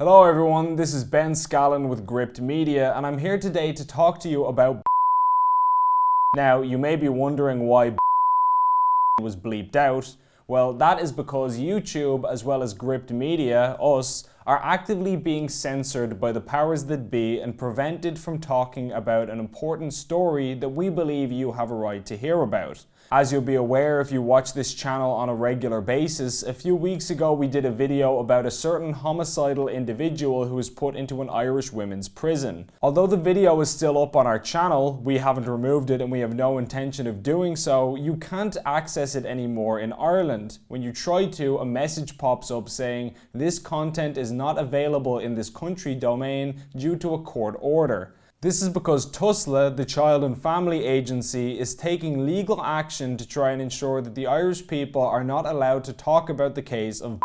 Hello everyone, this is Ben Scallon with Gript Media, and I'm here today to talk to you about Now, you may be wondering why was bleeped out. Well, that is because YouTube, as well as Gript Media, us, are actively being censored by the powers that be and prevented from talking about an important story that we believe you have a right to hear about. As you'll be aware if you watch this channel on a regular basis, a few weeks ago we did a video about a certain homicidal individual who was put into an Irish women's prison. Although the video is still up on our channel, we haven't removed it and we have no intention of doing so, you can't access it anymore in Ireland. When you try to, a message pops up saying this content is not available in this country domain due to a court order. This is because Tusla, the Child and Family Agency, is taking legal action to try and ensure that the Irish people are not allowed to talk about the case of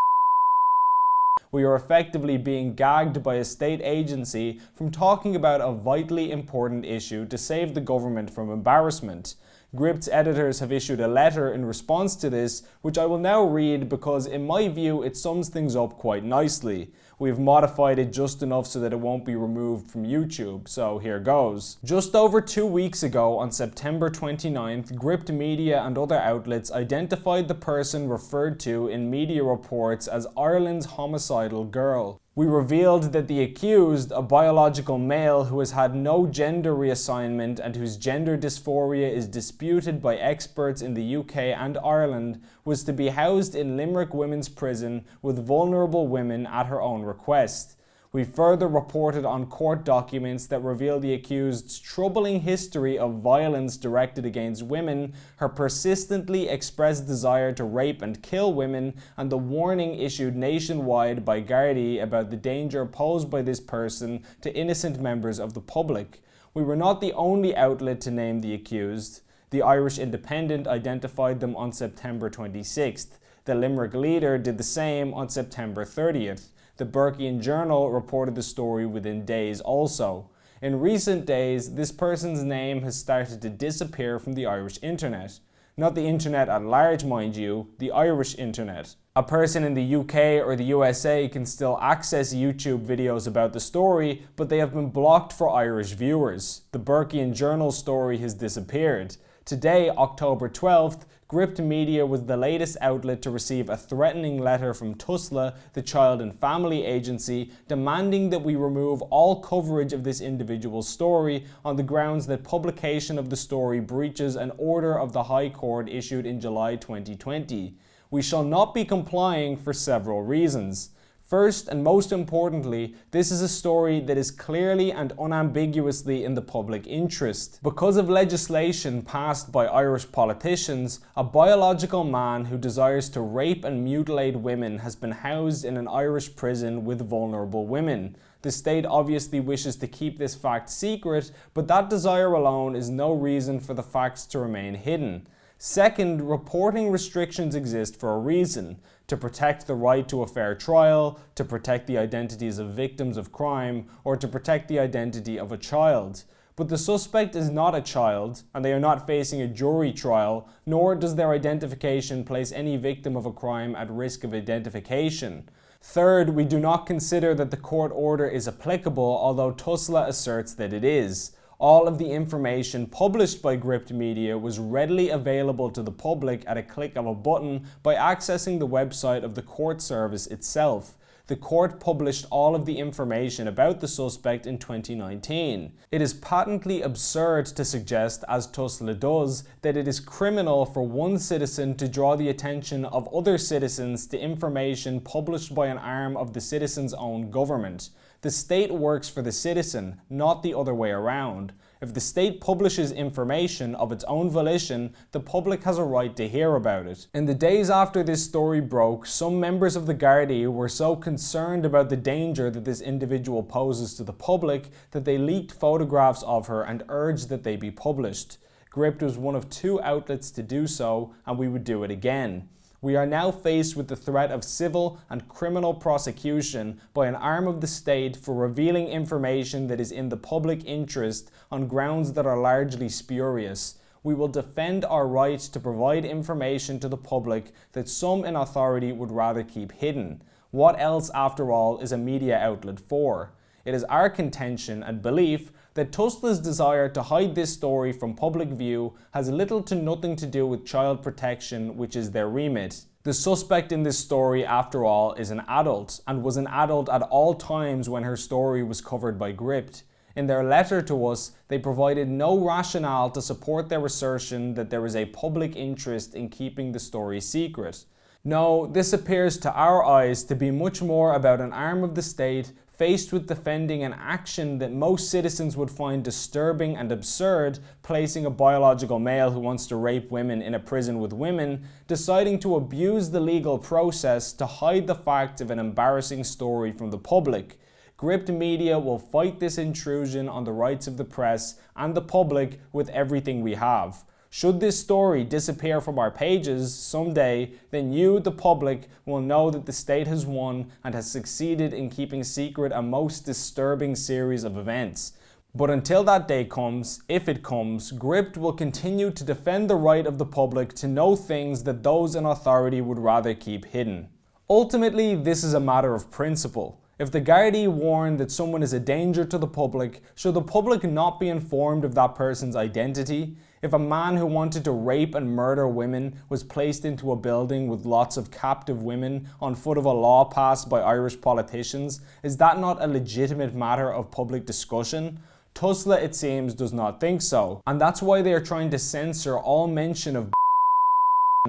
We are effectively being gagged by a state agency from talking about a vitally important issue to save the government from embarrassment. Gript's editors have issued a letter in response to this, which I will now read because in my view it sums things up quite nicely. We've modified it just enough so that it won't be removed from YouTube, so here goes. Just over 2 weeks ago, on September 29th, Gript Media and other outlets identified the person referred to in media reports as Ireland's homicidal girl. We revealed that the accused, a biological male who has had no gender reassignment and whose gender dysphoria is disputed by experts in the UK and Ireland, was to be housed in Limerick Women's Prison with vulnerable women at her own request. We further reported on court documents that reveal the accused's troubling history of violence directed against women, her persistently expressed desire to rape and kill women, and the warning issued nationwide by Gardaí about the danger posed by this person to innocent members of the public. We were not the only outlet to name the accused. The Irish Independent identified them on September 26th. The Limerick Leader did the same on September 30th. The Burkean Journal reported the story within days also. In recent days, this person's name has started to disappear from the Irish internet. Not the internet at large, mind you, the Irish internet. A person in the UK or the USA can still access YouTube videos about the story, but they have been blocked for Irish viewers. The Burkean Journal story has disappeared. Today, October 12th, Gript Media was the latest outlet to receive a threatening letter from Tusla, the Child and Family Agency, demanding that we remove all coverage of this individual's story on the grounds that publication of the story breaches an order of the High Court issued in July 2020. We shall not be complying for several reasons. First and most importantly, this is a story that is clearly and unambiguously in the public interest. Because of legislation passed by Irish politicians, a biological man who desires to rape and mutilate women has been housed in an Irish prison with vulnerable women. The state obviously wishes to keep this fact secret, but that desire alone is no reason for the facts to remain hidden. Second, reporting restrictions exist for a reason: to protect the right to a fair trial, to protect the identities of victims of crime, or to protect the identity of a child. But the suspect is not a child, and they are not facing a jury trial, nor does their identification place any victim of a crime at risk of identification. Third, we do not consider that the court order is applicable, although Tusla asserts that it is. All of the information published by Gript Media was readily available to the public at a click of a button by accessing the website of the court service itself. The court published all of the information about the suspect in 2019. It is patently absurd to suggest, as Tusla does, that it is criminal for one citizen to draw the attention of other citizens to information published by an arm of the citizen's own government. The state works for the citizen, not the other way around. If the state publishes information of its own volition, the public has a right to hear about it. In the days after this story broke, some members of the Gardaí were so concerned about the danger that this individual poses to the public that they leaked photographs of her and urged that they be published. Gript was one of 2 outlets to do so, and we would do it again. We are now faced with the threat of civil and criminal prosecution by an arm of the state for revealing information that is in the public interest on grounds that are largely spurious. We will defend our right to provide information to the public that some in authority would rather keep hidden. What else, after all, is a media outlet for? It is our contention and belief that Tusla's desire to hide this story from public view has little to nothing to do with child protection, which is their remit. The suspect in this story, after all, is an adult, and was an adult at all times when her story was covered by Gript. In their letter to us, they provided no rationale to support their assertion that there is a public interest in keeping the story secret. No, this appears to our eyes to be much more about an arm of the state faced with defending an action that most citizens would find disturbing and absurd, placing a biological male who wants to rape women in a prison with women, deciding to abuse the legal process to hide the fact of an embarrassing story from the public. Gript Media will fight this intrusion on the rights of the press and the public with everything we have. Should this story disappear from our pages someday, then you, the public, will know that the state has won and has succeeded in keeping secret a most disturbing series of events. But until that day comes, if it comes, Gript will continue to defend the right of the public to know things that those in authority would rather keep hidden. Ultimately, this is a matter of principle. If the Gardaí warn that someone is a danger to the public, should the public not be informed of that person's identity? If a man who wanted to rape and murder women was placed into a building with lots of captive women on foot of a law passed by Irish politicians, is that not a legitimate matter of public discussion? Tusla, it seems, does not think so, and that's why they are trying to censor all mention of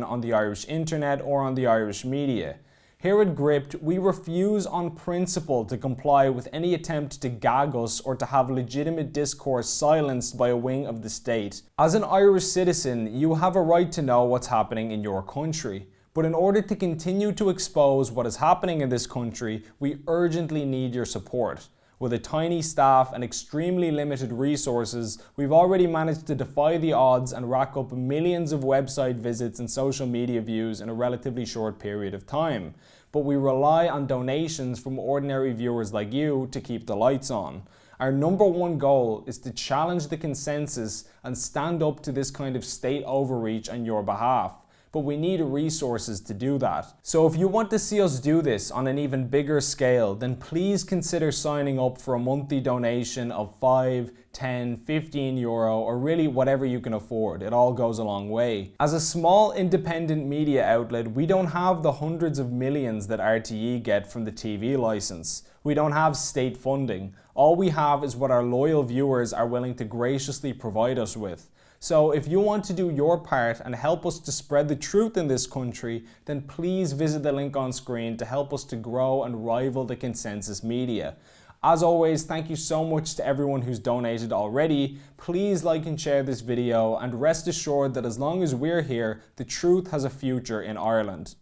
on the Irish internet or on the Irish media. Here at Gript, we refuse on principle to comply with any attempt to gag us or to have legitimate discourse silenced by a wing of the state. As an Irish citizen, you have a right to know what's happening in your country. But in order to continue to expose what is happening in this country, we urgently need your support. With a tiny staff and extremely limited resources, we've already managed to defy the odds and rack up millions of website visits and social media views in a relatively short period of time. But we rely on donations from ordinary viewers like you to keep the lights on. Our number one goal is to challenge the consensus and stand up to this kind of state overreach on your behalf. But we need resources to do that. So if you want to see us do this on an even bigger scale, then please consider signing up for a monthly donation of 5, 10, 15 euro, or really whatever you can afford. It all goes a long way. As a small independent media outlet, we don't have the hundreds of millions that RTE get from the TV license. We don't have state funding. All we have is what our loyal viewers are willing to graciously provide us with. So if you want to do your part and help us to spread the truth in this country, then please visit the link on screen to help us to grow and rival the consensus media. As always, thank you so much to everyone who's donated already. Please like and share this video, and rest assured that as long as we're here, the truth has a future in Ireland.